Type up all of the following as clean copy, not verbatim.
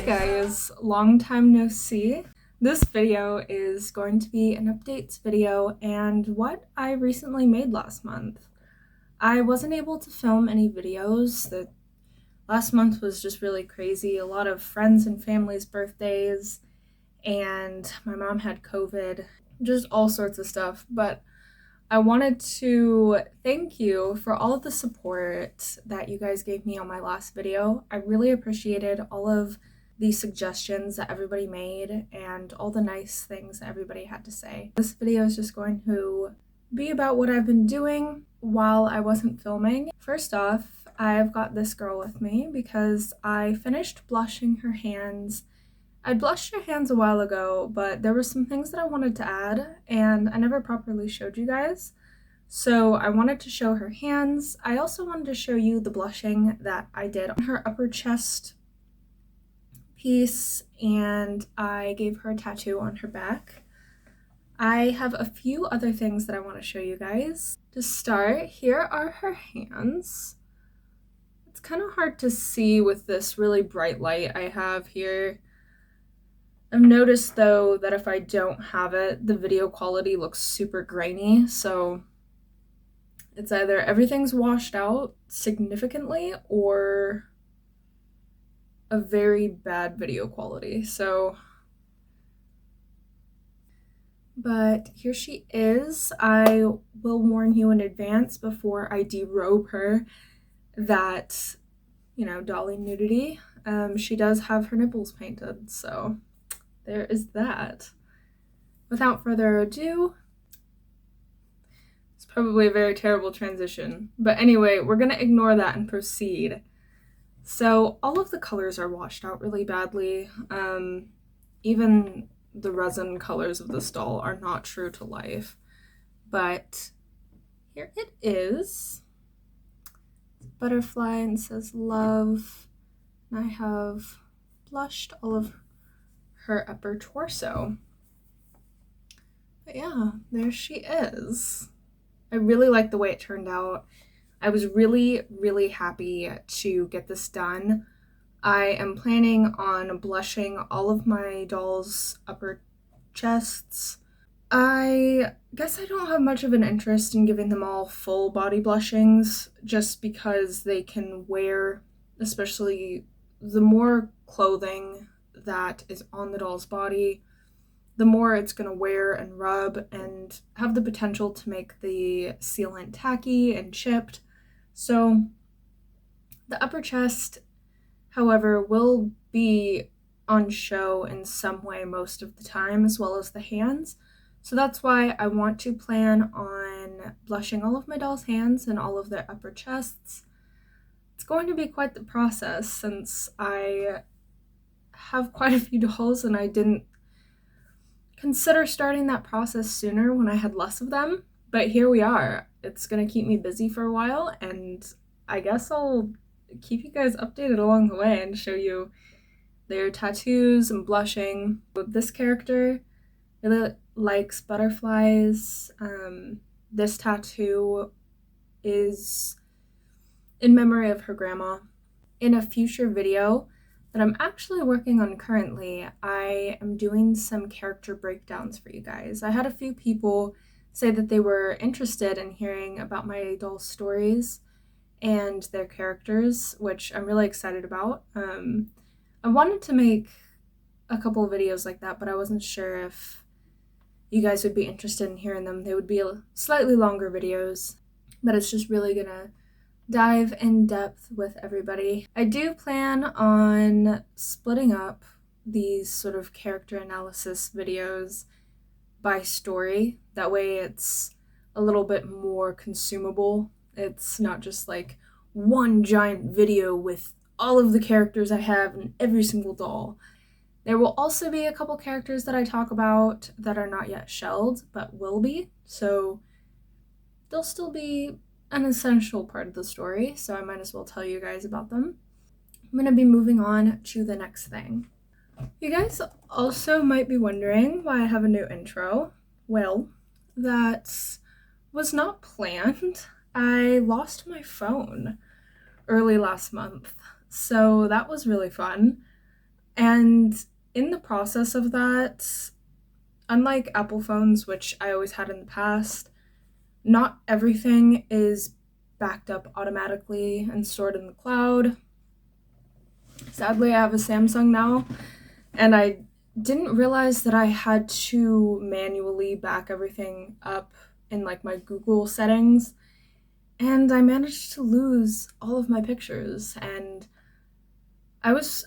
Hey guys, long time no see. This video is going to be an updates video and what I recently made last month. I wasn't able to film any videos. The last month was just really crazy. A lot of friends and family's birthdays, and my mom had COVID, just all sorts of stuff. But I wanted to thank you for all of the support that you guys gave me on my last video. I really appreciated all of the suggestions that everybody made and all the nice things that everybody had to say. This video is just going to be about what I've been doing while I wasn't filming. First off, I've got this girl with me because I finished blushing her hands. I blushed her hands a while ago, but there were some things that I wanted to add and I never properly showed you guys. So I wanted to show her hands. I also wanted to show you the blushing that I did on her upper chest piece, and I gave her a tattoo on her back. I have a few other things that I want to show you guys. To start, here are her hands. It's kind of hard to see with this really bright light I have here. I've noticed though that if I don't have it, the video quality looks super grainy, so it's either everything's washed out significantly or a very bad video quality. But here she is. I will warn you in advance before I derobe her that, you know, Dolly nudity. She does have her nipples painted, so there is that. Without further ado, it's probably a very terrible transition. But anyway, we're gonna ignore that and proceed. So all of the colors are washed out really badly. Even the resin colors of this doll are not true to life. But here it is. It's a butterfly and says love. And I have blushed all of her upper torso. But yeah, there she is. I really like the way it turned out. I was really, really happy to get this done. I am planning on blushing all of my dolls' upper chests. I guess I don't have much of an interest in giving them all full body blushings just because they can wear, especially the more clothing that is on the doll's body, the more it's going to wear and rub and have the potential to make the sealant tacky and chipped. So the upper chest, however, will be on show in some way most of the time, as well as the hands. So that's why I want to plan on blushing all of my dolls' hands and all of their upper chests. It's going to be quite the process since I have quite a few dolls and I didn't consider starting that process sooner when I had less of them. But here we are. It's gonna keep me busy for a while, and I guess I'll keep you guys updated along the way and show you their tattoos and blushing. This character really likes butterflies. This tattoo is in memory of her grandma. In a future video that I'm actually working on currently, I am doing some character breakdowns for you guys. I had a few people say that they were interested in hearing about my doll stories and their characters, which I'm really excited about. I wanted to make a couple of videos like that, but I wasn't sure if you guys would be interested in hearing them. They would be slightly longer videos, but it's just really gonna dive in depth with everybody. I do plan on splitting up these sort of character analysis videos by story. That way it's a little bit more consumable. It's not just like one giant video with all of the characters I have in every single doll. There will also be a couple characters that I talk about that are not yet shelled, but will be. So they'll still be an essential part of the story, so I might as well tell you guys about them. I'm gonna be moving on to the next thing. You guys also might be wondering why I have a new intro. Well, that was not planned. I lost my phone early last month, so that was really fun. And in the process of that, unlike Apple phones, which I always had in the past, not everything is backed up automatically and stored in the cloud. Sadly, I have a Samsung now, and I didn't realize that I had to manually back everything up in like my Google settings, and I managed to lose all of my pictures, and I was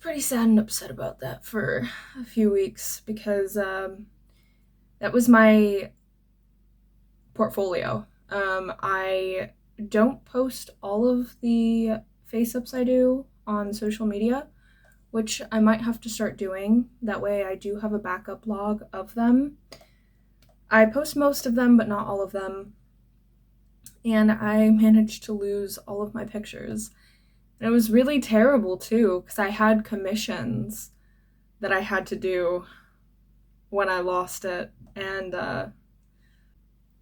pretty sad and upset about that for a few weeks because that was my portfolio. I don't post all of the face ups I do on social media, which I might have to start doing. That way I do have a backup log of them. I post most of them, but not all of them. And I managed to lose all of my pictures. And it was really terrible too, because I had commissions that I had to do when I lost it. And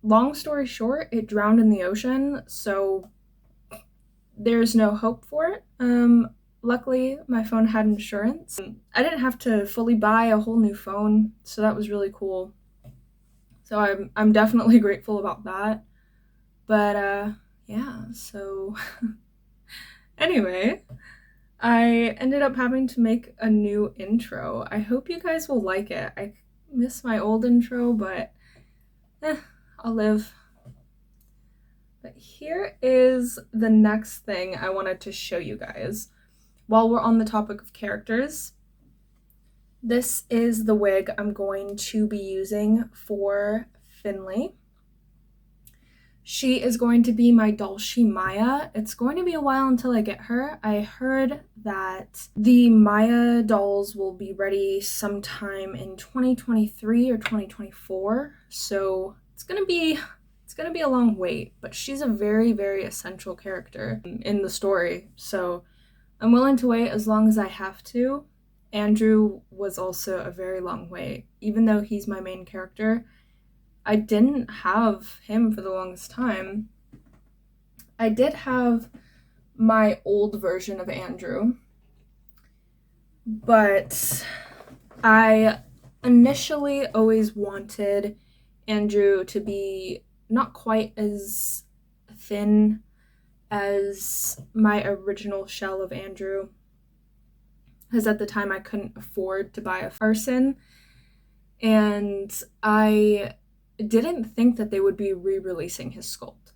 long story short, it drowned in the ocean, so there's no hope for it. Luckily, my phone had insurance. I didn't have to fully buy a whole new phone, so that was really cool. So I'm definitely grateful about that. But yeah, so anyway, I ended up having to make a new intro. I hope you guys will like it. I miss my old intro, but I'll live. But here is the next thing I wanted to show you guys. While we're on the topic of characters, this is the wig I'm going to be using for Finley. She is going to be my Dolly Maya. It's going to be a while until I get her. I heard that the Maya dolls will be ready sometime in 2023 or 2024, so it's gonna be a long wait, but she's a very, very essential character in the story, so I'm willing to wait as long as I have to. Andrew was also a very long wait. Even though he's my main character, I didn't have him for the longest time. I did have my old version of Andrew, but I initially always wanted Andrew to be not quite as thin as my original shell of Andrew, because at the time I couldn't afford to buy a arson, and I didn't think that they would be re-releasing his sculpt.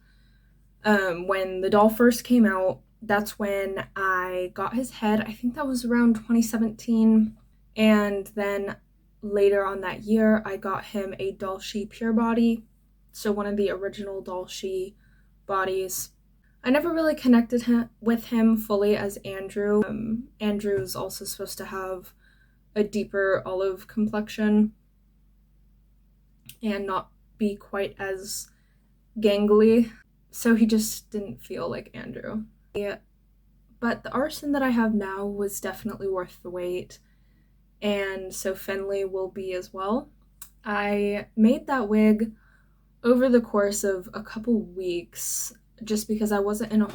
When the doll first came out, that's when I got his head. I think that was around 2017, and then later on that year I got him a Dolly Pure Body, so one of the original Dolly bodies. I never really connected with him fully as Andrew. Andrew's also supposed to have a deeper olive complexion and not be quite as gangly, so he just didn't feel like Andrew. Yeah. But the arson that I have now was definitely worth the wait, and so Finley will be as well. I made that wig over the course of a couple weeks just because I wasn't in a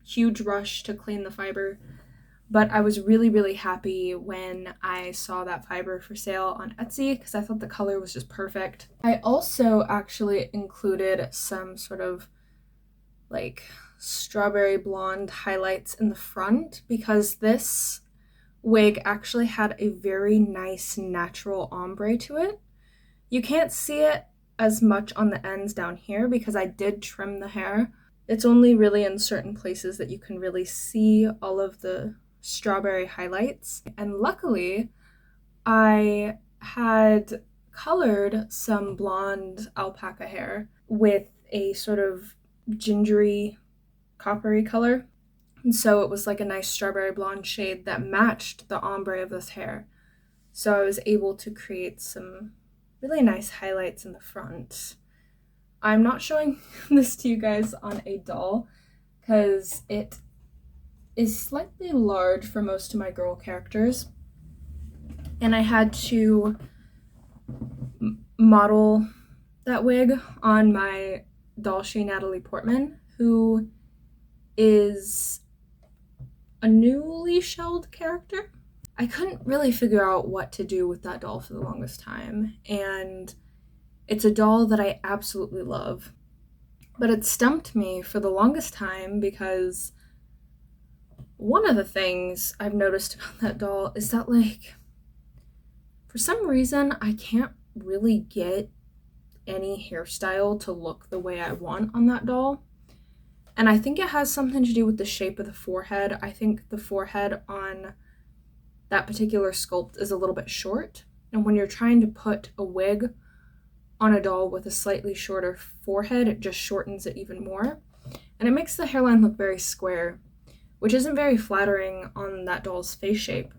huge rush to clean the fiber, but I was really, really happy when I saw that fiber for sale on Etsy because I thought the color was just perfect. I also actually included some sort of like strawberry blonde highlights in the front because this wig actually had a very nice natural ombre to it. You can't see it as much on the ends down here because I did trim the hair. It's only really in certain places that you can really see all of the strawberry highlights. And luckily, I had colored some blonde alpaca hair with a sort of gingery, coppery color. And so it was like a nice strawberry blonde shade that matched the ombre of this hair. So I was able to create some really nice highlights in the front. I'm not showing this to you guys on a doll because it is slightly large for most of my girl characters, and I had to model that wig on my Dolly Natalie Portman, who is a newly shelled character. I couldn't really figure out what to do with that doll for the longest time, and it's a doll that I absolutely love. But it stumped me for the longest time because one of the things I've noticed about that doll is that, like, for some reason, I can't really get any hairstyle to look the way I want on that doll. And I think it has something to do with the shape of the forehead. I think the forehead on that particular sculpt is a little bit short. And when you're trying to put a wig on a doll with a slightly shorter forehead, it just shortens it even more. And it makes the hairline look very square, which isn't very flattering on that doll's face shape.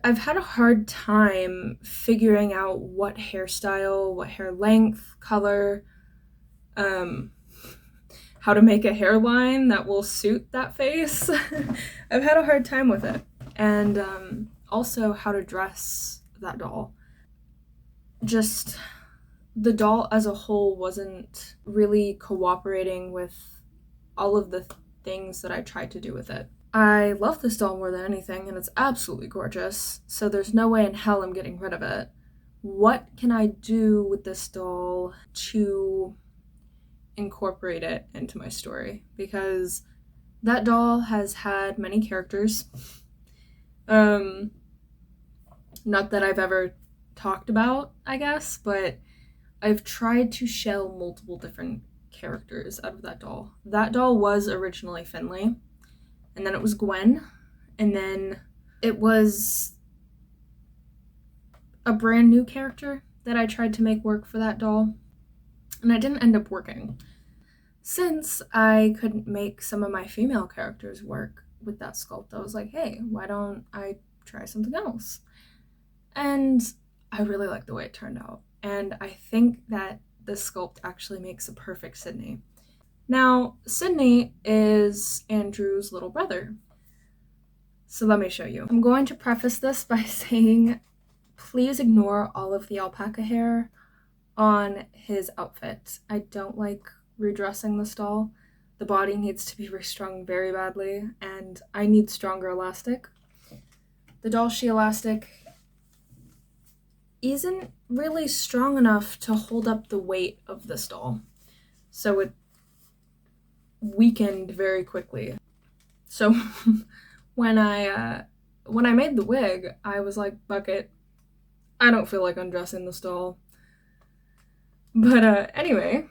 I've had a hard time figuring out what hairstyle, what hair length, color, how to make a hairline that will suit that face. I've had a hard time with it. And also how to dress that doll. Just the doll as a whole wasn't really cooperating with all of the things that I tried to do with it. I love this doll more than anything, and it's absolutely gorgeous, so there's no way in hell I'm getting rid of it. What can I do with this doll to incorporate it into my story? Because that doll has had many characters. Not that I've ever talked about, I guess, but I've tried to shell multiple different characters out of that doll. That doll was originally Finley, and then it was Gwen, and then it was a brand new character that I tried to make work for that doll, and it didn't end up working. Since I couldn't make some of my female characters work with that sculpt, I was like, hey, why don't I try something else? And I really like the way it turned out, and I think that this sculpt actually makes a perfect Sydney. Now, Sydney is Andrew's little brother. So let me show you. I'm going to preface this by saying, please ignore all of the alpaca hair on his outfit. I don't like redressing this doll. The body needs to be restrung very badly, and I need stronger elastic. The doll she elastic isn't really strong enough to hold up the weight of this doll. So it weakened very quickly. So when I made the wig, I was like, bucket, I don't feel like undressing this doll. But anyway,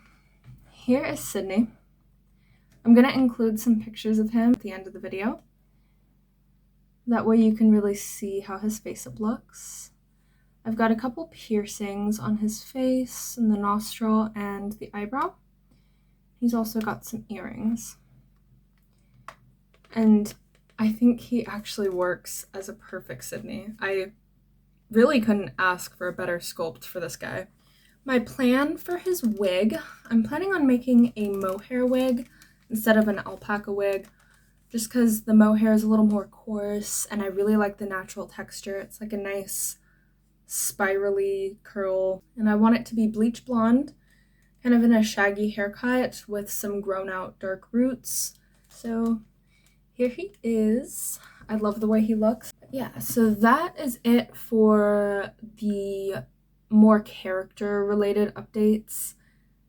here is Sydney. I'm gonna include some pictures of him at the end of the video. That way you can really see how his face-up looks. I've got a couple piercings on his face and the nostril and the eyebrow. He's also got some earrings. And I think he actually works as a perfect Sydney. I really couldn't ask for a better sculpt for this guy. My plan for his wig, I'm planning on making a mohair wig instead of an alpaca wig, just because the mohair is a little more coarse and I really like the natural texture. It's like a nice spirally curl, and I want it to be bleach blonde, kind of in a shaggy haircut with some grown out dark roots. So here he is. I love the way he looks. Yeah, so that is it for the more character related updates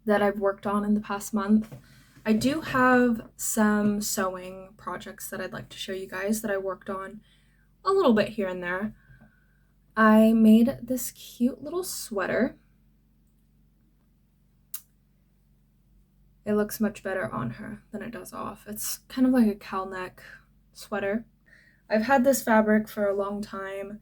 that I've worked on in the past month. I do have some sewing projects that I'd like to show you guys that I worked on a little bit here and there. I made this cute little sweater. It looks much better on her than it does off. It's kind of like a cowl neck sweater. I've had this fabric for a long time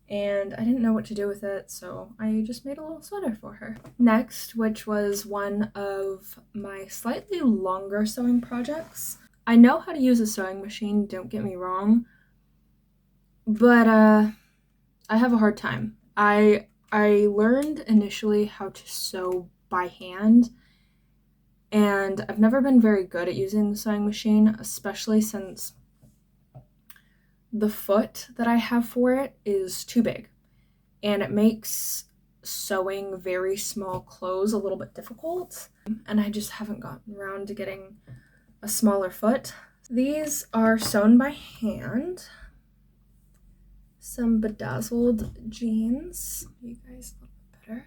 and I didn't know what to do with it, so I just made a little sweater for her. Next, which was one of my slightly longer sewing projects. I know how to use a sewing machine, don't get me wrong, but I have a hard time. I learned initially how to sew by hand, and I've never been very good at using the sewing machine, especially since the foot that I have for it is too big, and it makes sewing very small clothes a little bit difficult, and I just haven't gotten around to getting a smaller foot. These are sewn by hand. some bedazzled jeans. You guys a little bit better.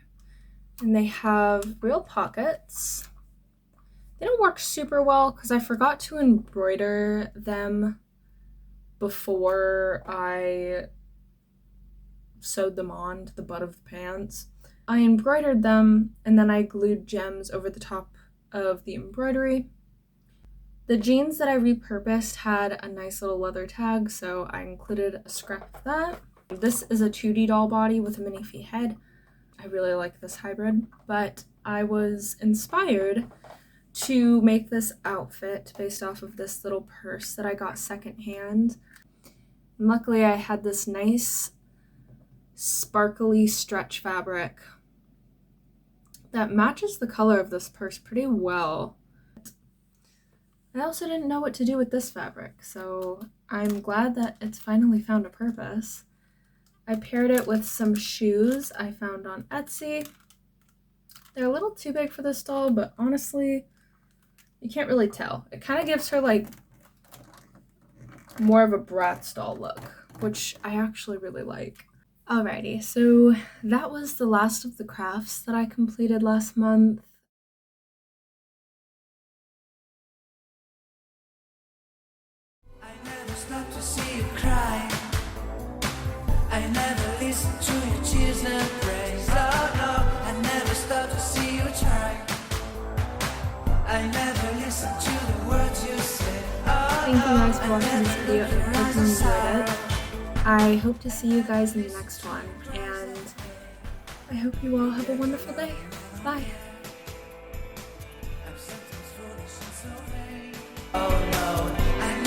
And they have real pockets. They don't work super well because I forgot to embroider them before I sewed them on to the butt of the pants. I embroidered them and then I glued gems over the top of the embroidery. The jeans that I repurposed had a nice little leather tag, so I included a scrap of that. This is a 2D doll body with a minifee head. I really like this hybrid, but I was inspired to make this outfit based off of this little purse that I got secondhand. And luckily I had this nice sparkly stretch fabric that matches the color of this purse pretty well. I also didn't know what to do with this fabric, so I'm glad that it's finally found a purpose. I paired it with some shoes I found on Etsy. They're a little too big for this doll, but honestly, you can't really tell. It kind of gives her like more of a Bratz doll look, which I actually really like. Alrighty, so that was the last of the crafts that I completed last month. I never stop to see you cry. I never listen to your tears and praise. Oh no, I never stop to see you try. I never listen to the words you say. Oh, thank you guys for watching this video and I hope you enjoyed it. I hope to see you guys in the next one, and I hope you all have a wonderful day. Bye!